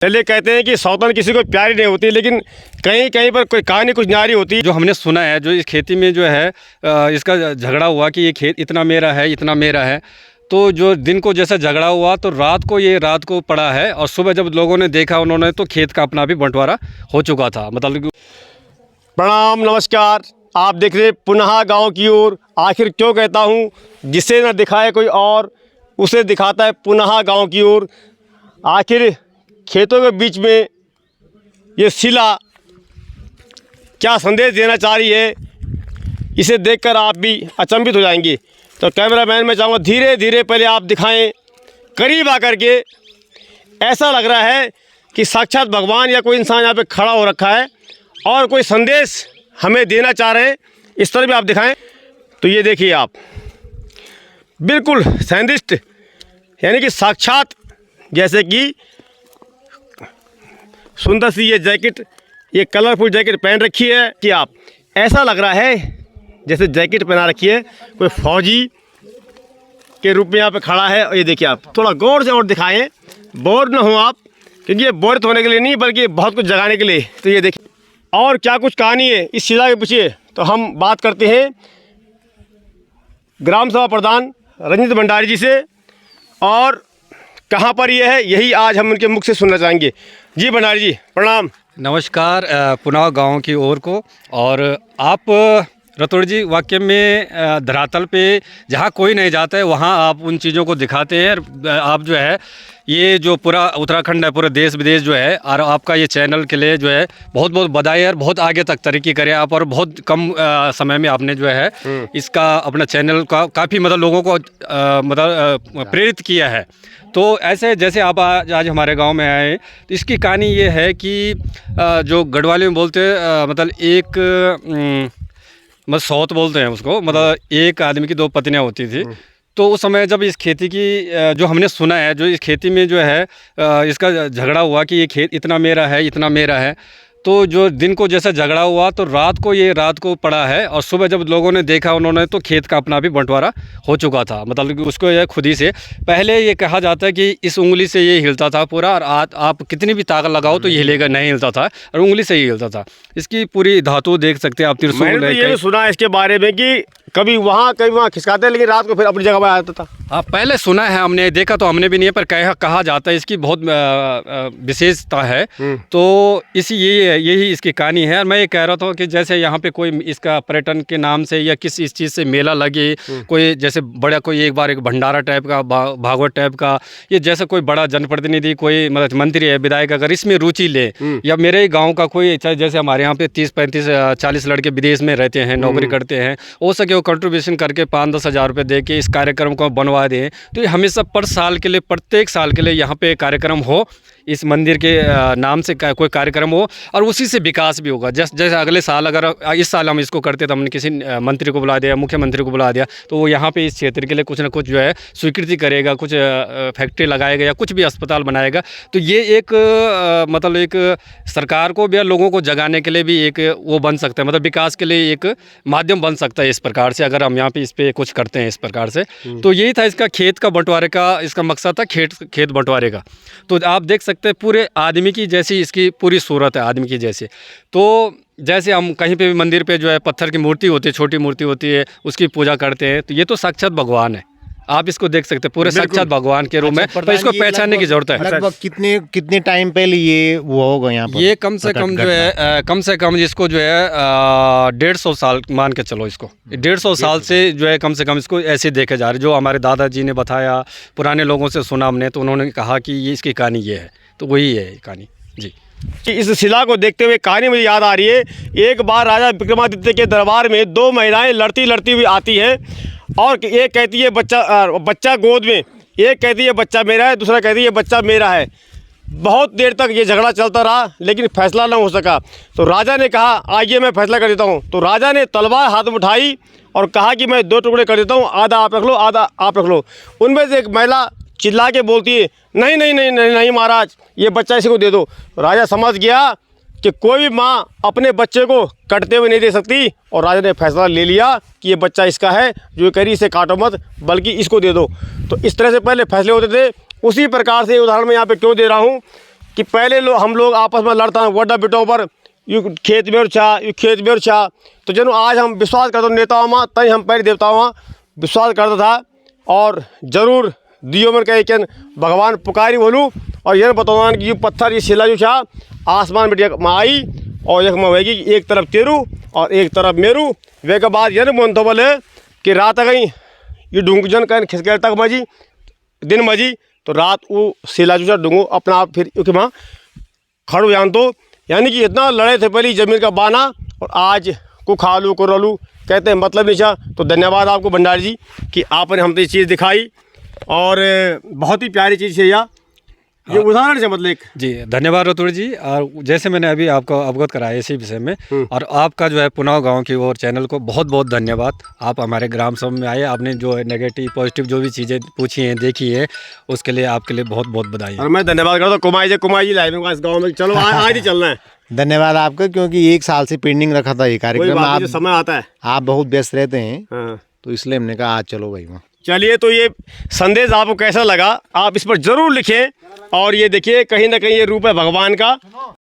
चलिए कहते हैं कि सौतन किसी को प्यारी नहीं होती, लेकिन कहीं कहीं पर कोई कहानी कुछ न्यारी होती है। जो हमने सुना है, जो इस खेती में जो है इसका झगड़ा हुआ कि ये खेत इतना मेरा है, इतना मेरा है। तो जो दिन को जैसा झगड़ा हुआ तो रात को पड़ा है, और सुबह जब लोगों ने देखा उन्होंने तो खेत का अपना भी बंटवारा हो चुका था। मतलब प्रणाम, नमस्कार। आप देख रहे पुनः गांव की ओर। आखिर क्यों कहता हूं, जिसे न दिखाए कोई और उसे दिखाता है पुनः गांव की ओर। आखिर खेतों के बीच में ये शिला क्या संदेश देना चाह रही है, इसे देखकर आप भी अचंभित हो जाएंगे। तो कैमरामैन मैं चाहूँगा धीरे धीरे पहले आप दिखाएं, करीब आकर के। ऐसा लग रहा है कि साक्षात भगवान या कोई इंसान यहाँ पे खड़ा हो रखा है और कोई संदेश हमें देना चाह रहे हैं। इस तरह भी आप दिखाएं। तो ये देखिए आप, बिल्कुल साइंटिस्ट, यानी कि साक्षात, जैसे कि सुंदर सी ये जैकेट, ये कलरफुल जैकेट पहन रखी है कि आप, ऐसा लग रहा है जैसे जैकेट पहना रखी है कोई फौजी के रूप में यहाँ पे खड़ा है। और ये देखिए आप, थोड़ा गौर से और दिखाएं, बोर न हो आप, क्योंकि ये बोरित होने के लिए नहीं बल्कि बहुत कुछ जगाने के लिए। तो ये देखिए और क्या कुछ कहानी है इस शिला के पीछे। तो हम बात करते हैं ग्राम सभा प्रधान रंजित भंडारी जी से, और कहाँ पर ये है यही आज हम उनके मुख से सुनना चाहेंगे। जी भंडारी जी प्रणाम। नमस्कार पुनः गांव की ओर को। और आप रतोड़ जी वाक्य में धरातल पे जहाँ कोई नहीं जाता है वहाँ आप उन चीज़ों को दिखाते हैं। आप जो है ये जो पूरा उत्तराखंड है, पूरे देश विदेश जो है, और आपका ये चैनल के लिए जो है बहुत बहुत बधाई है, और बहुत आगे तक तरक्की करें आप। और बहुत कम समय में आपने जो है इसका अपना चैनल का काफ़ी मतलब लोगों को प्रेरित किया है। तो ऐसे जैसे आप आज हमारे गांव में आए, तो इसकी कहानी ये है कि जो गढ़वाली में बोलते हैं मतलब एक मतलब सौत बोलते हैं उसको, मतलब एक आदमी की दो पत्नियां होती थी। तो उस समय जब इस खेती की जो हमने सुना है, जो इस खेती में जो है इसका झगड़ा हुआ कि ये खेत इतना मेरा है, इतना मेरा है। तो जो दिन को जैसा झगड़ा हुआ तो रात को पड़ा है, और सुबह जब लोगों ने देखा उन्होंने तो खेत का अपना भी बंटवारा हो चुका था। मतलब कि उसको यह खुद ही से, पहले ये कहा जाता है कि इस उंगली से ये हिलता था पूरा, और आप कितनी भी ताकत लगाओ तो ये हिलेगा नहीं, हिलता था, और उंगली से ही हिलता था। इसकी पूरी धातु देख सकते हैं आप। त्रिशूल मैंने तो ये भी सुना है इसके बारे में कि कभी वहाँ खिसकाते हैं, लेकिन रात को फिर अपनी जगह पर आ जाता था। हाँ, पहले सुना है, हमने देखा तो हमने भी नहीं है, पर कहा जाता है इसकी बहुत विशेषता है। तो यही इसकी कहानी है। और मैं ये कह रहा था कि जैसे यहाँ पे कोई इसका पर्यटन के नाम से या किसी इस चीज़ से मेला लगे, कोई जैसे बड़ा कोई एक बार एक भंडारा टाइप का, भागवत टाइप का, ये जैसे कोई बड़ा जनप्रतिनिधि, कोई मतलब मंत्री है, विधायक अगर इसमें रुचि ले, या मेरे गाँव का कोई, जैसे हमारे यहाँ पे 30-35 40 लड़के विदेश में रहते हैं, नौकरी करते हैं, हो सके वो कंट्रीब्यूशन करके 5-10 हज़ार रुपये दे के इस कार्यक्रम को बनवा दें। तो ये हमेशा प्रत्येक साल के लिए यहाँ पे कार्यक्रम हो, इस मंदिर के नाम से कोई कार्यक्रम हो, और उसी से विकास भी होगा। जैसे अगले साल, अगर इस साल हम इसको करते तो हमने किसी मंत्री को बुला दिया, मुख्यमंत्री को बुला दिया, तो वो यहाँ पे इस क्षेत्र के लिए कुछ ना कुछ जो है स्वीकृति करेगा, कुछ फैक्ट्री लगाएगा या कुछ भी अस्पताल बनाएगा। तो ये एक मतलब एक सरकार को भी और लोगों को जगाने के लिए भी एक वो बन सकता है, मतलब विकास के लिए एक माध्यम बन सकता है इस प्रकार से, अगर हम यहाँ पे इस पर कुछ करते हैं इस प्रकार से। तो यही था इसका खेत का बंटवारे का, इसका मकसद था खेत बंटवारे का। तो आप देख सकते हैं पूरे आदमी की जैसी इसकी पूरी सूरत है, आदमी की जैसे। तो जैसे हम कहीं पे भी मंदिर पे जो है पत्थर की मूर्ति होती है, छोटी मूर्ति होती है, उसकी पूजा करते हैं, तो ये तो साक्षात भगवान है। आप इसको देख सकते हैं पूरे साक्षात भगवान के रूप में। तो इसको पहचानने की जरूरत है। लगभग कितने टाइम पहले ये वो होगा यहाँ पर? ये कम से कम जो है कम से कम इसको जो है 150 साल मान के चलो, इसको 150 साल से जो है कम से कम इसको ऐसे देखे जा रहे। जो हमारे दादाजी ने बताया, पुराने लोगों से सुना हमने, तो उन्होंने कहा कि ये इसकी कहानी ये है। तो वही है कहानी जी। इस शिला को देखते हुए कहानी मुझे याद आ रही है। एक बार राजा विक्रमादित्य के दरबार में दो महिलाएं लड़ती हुई आती हैं, और एक कहती है बच्चा गोद में, एक कहती है बच्चा मेरा है, दूसरा कहती है बच्चा मेरा है। बहुत देर तक ये झगड़ा चलता रहा, लेकिन फैसला न हो सका। तो राजा ने कहा आइए मैं फैसला कर देता हूँ। तो राजा ने तलवार हाथ में उठाई और कहा कि मैं 2 टुकड़े कर देता हूँ, आधा आप रख लो, आधा आप रख लो। उनमें से एक महिला चिल्ला के बोलती है नहीं नहीं नहीं नहीं नहीं महाराज, ये बच्चा इसी को दे दो। राजा समझ गया कि कोई भी माँ अपने बच्चे को कटते हुए नहीं दे सकती, और राजा ने फैसला ले लिया कि ये बच्चा इसका है, जो करी इसे काटो मत बल्कि इसको दे दो। तो इस तरह से पहले फैसले होते थे। उसी प्रकार से उदाहरण मैं यहाँ पे क्यों दे रहा हूँ कि पहले हम लोग आपस में लड़ता है वड्डा बिटों पर यू खेत में यू खेत में तो जनो आज हम विश्वास करते नेताओं में तई हम पहले देवताओं में विश्वास करता था और ज़रूर दियो में कहे कि भगवान पुकारी बोलूँ और यह बताऊँ कि ये पत्थर ये शिला जो छा आसमान में आई और एक में होगी एक तरफ तेरू और एक तरफ मेरू वे के बाद यह मन तो बोले कि रात गई ये डूंग जन कहीं खिसके तक मजी दिन मजी तो रात वो शिला जो डूंगो अपना आप फिर क्योंकि वहाँ खड़ो जान तो यानी कि इतना लड़े थे पहले ज़मीन का बाना और आज को खा लूँ को रोलू कहते हैं मतलब नहीं चाह। तो धन्यवाद आपको भंडारी जी कि आपने हमको ये चीज़ दिखाई और बहुत ही प्यारी चीज़ है ये उदाहरण से मतलब एक जी धन्यवाद रतुर जी। और जैसे मैंने अभी आपको अवगत कराया इसी विषय में और आपका जो है पुनाव गांव की ओर चैनल को बहुत बहुत धन्यवाद। आप हमारे ग्राम सभा में आए, आपने जो है नेगेटिव पॉजिटिव जो भी चीज़ें पूछी हैं देखी है उसके लिए आपके लिए बहुत बहुत बधाई। और मैं धन्यवाद करता हूँ कुमाई जी लाइव इस गाँव में चलो आज ही चलना है। धन्यवाद आपका, क्योंकि 1 साल से पेंडिंग रखा था ये कार्यक्रम। आप समय आता है आप बहुत व्यस्त रहते हैं हाँ। तो इसलिए हमने कहा आज चलो भाई वहाँ। चलिए तो ये संदेश आपको कैसा लगा आप इस पर ज़रूर लिखें और ये देखिए कहीं ना कहीं ये रूप है भगवान का।